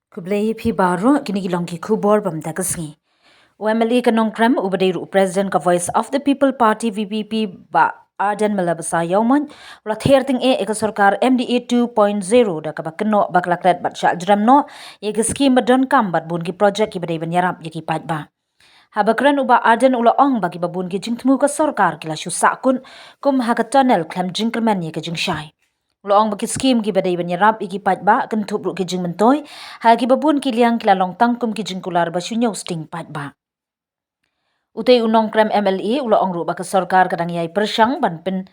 Kublai pi baru kini gilong ki kubor bam dagasngi. UMLA kanong krem ubadeiru President ka Voice of the People Party VPP ba Ardent mala Basaiawmoit ula therting eka Sorkar MDA 2.0 da ka bakno baklakret bat syal dramno eka scheme badon kam bat bun ki project ki badai banyarap yaki pat ba. Habakran uba Ardent ula ong bagi babun ki jingtmu ka Sorkar kila syusakun kum haka tunnel klem jingkerman yeka jingsyai. Loong baki skim ki badai banyarap iki pat ba kan thup ki jing mentoy ha ki babun ki liang kila long tangkum ki jing kular ba syunyo sting pat ba. Utai unong krem MLA ulo ong ru baka Sorkar kadang yai persyang ban pen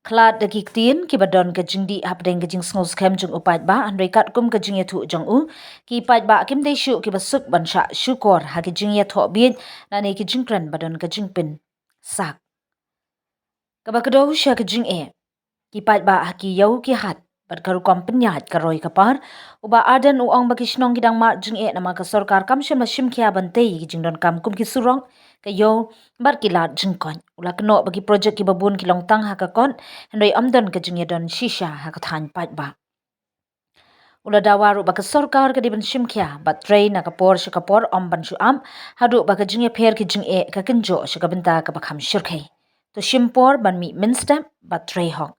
klat daki tin ki badon ka jing di hapdeng ka jing ngos kem jing upat ba an rekat kum ka jing yathu jong u ki pat ba kim dei syu ki basuk ban sha syukor ha ki jing yatho bit na ne ki jing kran badon ka jing pin sak. Kabakado sya ka jing ki pat ba ki yau ki hat bat karu kom penyat karoi kapar uba Ardent uang baki shnong kidang mat jing nama ka Sorkar kam syam shim kia bantei ki jing don kam kum ki surong ka yau bat ki lat jing kon ula keno bagi project ki babun ki long tang ha ka kon hendai amdon ka jing don shisha ha ka than pat ba ula dawaru baka Sorkar ka diban shim kia bat train na kapor syakapor om ban syu am hadu baka jing pher ki jing ka kenjo syakabenta ka bakham syirkai to shimpor ban mi minstep bat tray hok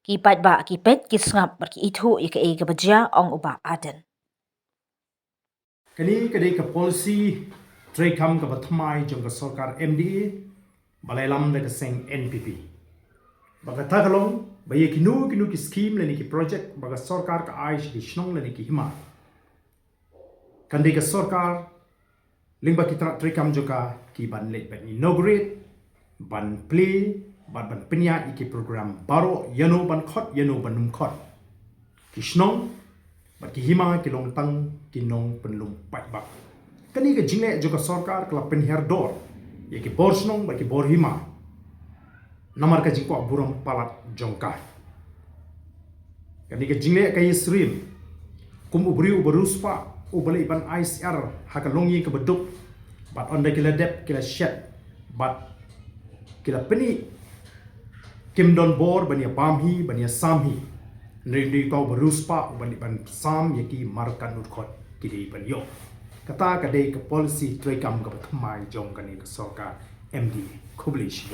ki pat ba ki pet ki sngap bar ki ithu ika e ka bajia ong uba Ardent. Kani kadai ka policy tray kam ka batmai jong ka Sorkar MDA balai lam da ka seng NPP. Baga tagalong baye kinu ki scheme leni ki project baga Sorkar ka aish ki shnong leni ki hima. Kandai ka Sorkar lingba ki tray kam joka ki ban let ban inaugurate ban play ban penya iki program baro yano ban khot yano ban num khot kishnong bat ki hima ki long tang ki nong penlum pat bak kani ka jingle joka Sorkar kala pen her dor ye ki bor snong ba ki bor hima namar ka jingko buram palat jongka kani ka jingle ka yisrim kum ubri uberuspa ubali ban ICR haka longi ka beduk bat onda kila dep kila shet bat kila peni Kim don bor bania pamhi bania samhi nri kau beruspa bani ban sam yaki markan utkot kidi ban yo kata kadai ke policy tray kam ka khamai jong kani ka Sorkar MD kublish